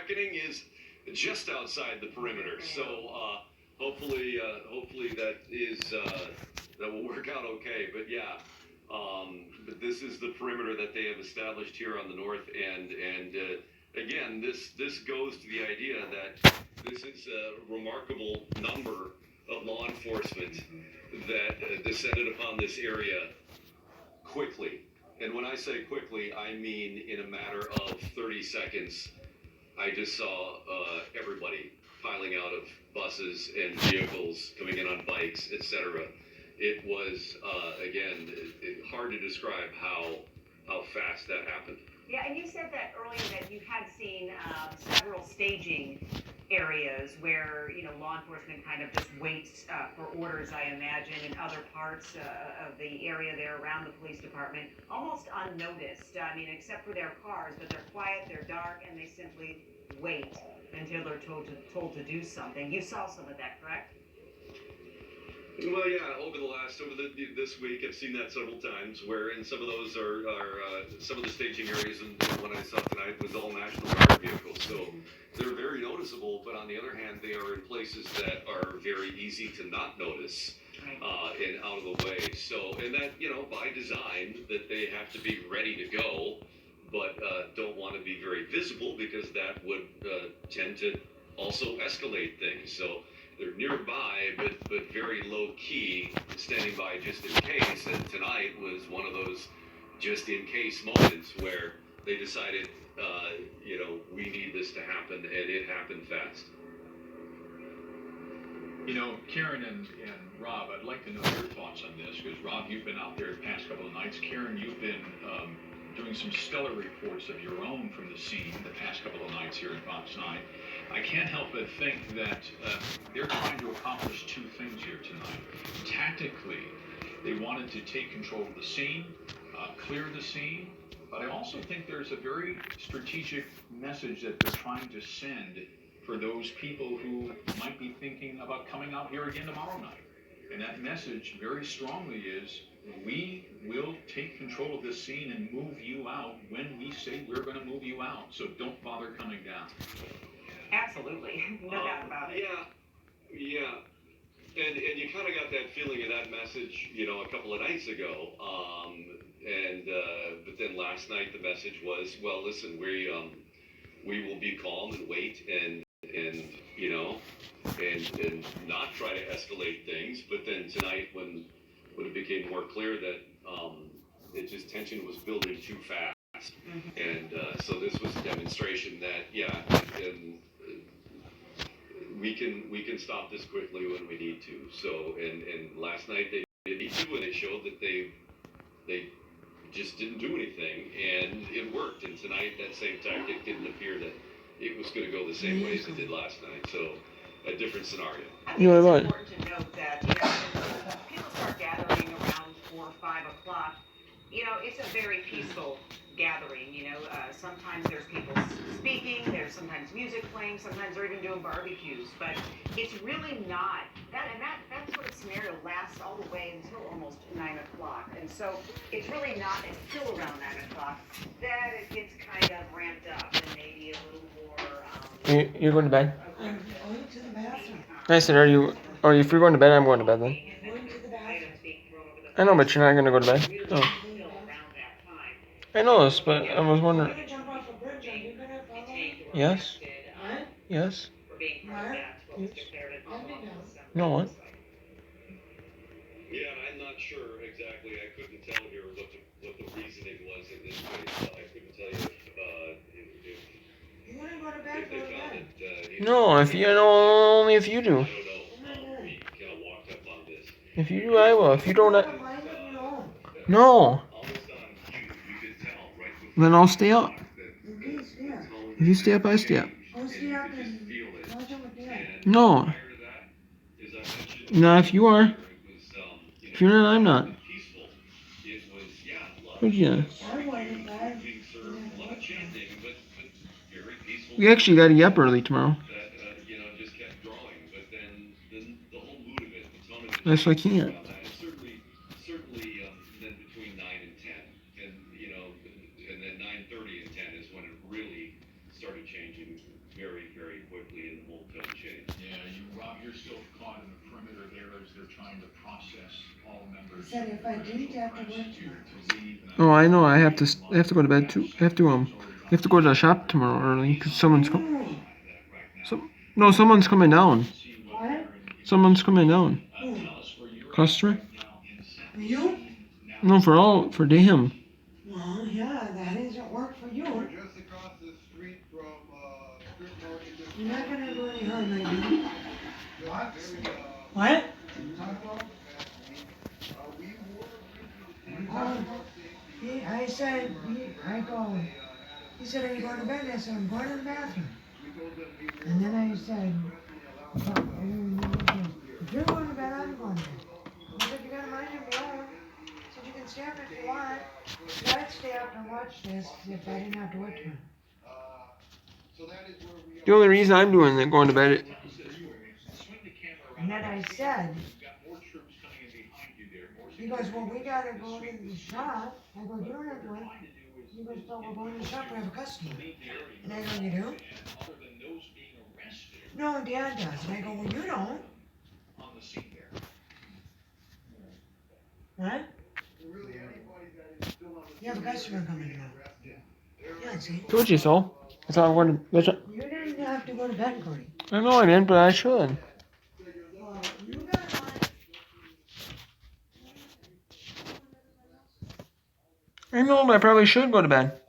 reckoning is just outside the perimeter. So hopefully that will work out okay. But yeah, but this is the perimeter that they have established here on the north end, and again, this goes to the idea that this is a remarkable number of law enforcement that descended upon this area quickly. And when I say quickly, I mean in a matter of 30 seconds, I just saw everybody piling out of buses and vehicles, coming in on bikes, etc. It was, again, hard to describe how fast that happened. Yeah, and you said that earlier that you had seen several staging areas where, law enforcement kind of just waits for orders, I imagine, in other parts of the area there around the police department, almost unnoticed. I mean, except for their cars, but they're quiet, they're dark, and they simply wait until they're told to do something. You saw some of that, correct? Well, yeah. This week, I've seen that several times. Where in some of those are some of the staging areas, and one I saw tonight was all National Guard vehicles. So they're very noticeable. But on the other hand, they are in places that are very easy to not notice and out of the way. So, and that by design, that they have to be ready to go, but don't want to be very visible because that would tend to also escalate things. So they're nearby, but very low key, standing by just in case. And tonight was one of those just in case moments where they decided, we need this to happen, and it happened fast. Karen and Rob, I'd like to know your thoughts on this, because Rob, you've been out there the past couple of nights. Karen, you've been doing some stellar reports of your own from the scene the past couple of nights here in Fox 9. I can't help but think that they're trying to accomplish two things here tonight. Tactically, they wanted to take control of the scene, clear the scene, but I also think there's a very strategic message that they're trying to send for those people who might be thinking about coming out here again tomorrow night. And that message very strongly is, we will take control of this scene and move you out when we say we're going to move you out. So don't bother coming down. Absolutely, no doubt about it. Yeah. And you kind of got that feeling of that message, a couple of nights ago. But then last night the message was, well, listen, we will be calm and wait and not try to escalate things. But then tonight, when it became more clear that tension was building too fast, and so this was a demonstration that we can stop this quickly when we need to. So and last night they did need to, and it showed that they just didn't do anything, and it worked. And tonight that same tactic didn't appear that it was going to go the same way as it did last night. So a different scenario. I think it's important to note that when people start gathering around 4 or 5 o'clock, it's a very peaceful gathering. Sometimes there's people speaking, there's sometimes music playing, sometimes they're even doing barbecues, but it's really not that sort of scenario lasts all the way until almost 9 o'clock. And so it's really not until around 9 o'clock that it gets kind of ramped up and maybe a little more You're going to bed? I'm going to the bathroom. I said, if you're going to bed, I'm going to bed then. I'm going to the bathroom. I know, but you're not going to go to bed. Oh. I know this, but I was wondering. I'm going to jump off a bridge. Are you going to follow me? Yes? What? Yes? Mark? Yes. Let me know. No one? Yeah, I'm not sure exactly. I couldn't tell here what the reasoning was in this case. I couldn't tell you if You want to go to bed? they Go to found bed. it. No, only if you do. I don't know. We kind of walked up on this. If you do, I will. If you don't, You have a mind of your own. no. Almost on cue, you could tell right before. Then I'll stay up. Okay, stay up. If you stay up, I stay up. Go stay up and watch them again. No. Not if you are. If you're not, I'm not. Who'd you? I waited back. We actually got to get up early tomorrow. Just kept growing, but then the whole mood of it, the tone of it. That's why I can't. Certainly, then between 9 and 10, and and then 9:30 and 10 is when it really started changing very, very quickly and won't change. Yeah, Rob, you're still caught in the perimeter there as they're trying to process all members. He said if I didn't have to work Oh, I know. I have to go to bed too. I have to go to the shop tomorrow early because someone's coming down. What? Someone's coming down. Who? Customer? For you? No, for them. Well, yeah, that isn't work for you. Just across the street from Strip Market. You're not gonna do any harm, maybe. What? What? I said, he said, are you going to bed? I said, I'm going to the bathroom. And then I said, if you're going to bed, I'm going to bed. He said, you gotta mind your own. He said, you can stay up if you want. But I'd stay up and watch this if I didn't have to work tomorrow. The only reason I'm doing it, going to bed. And then I said, he goes, well, we gotta go to the shop. I go, you're not going. He goes, so we're going to the shop, we have a customer. And I go, you do? No, Dad does. And I go, well, you don't. What? You have a customer coming tomorrow. Yeah, see? Told you so. That's how I'm going to. You didn't have to go to bed, Cody. I know I didn't, but I should. Well, you got one. I know, but I probably should go to bed.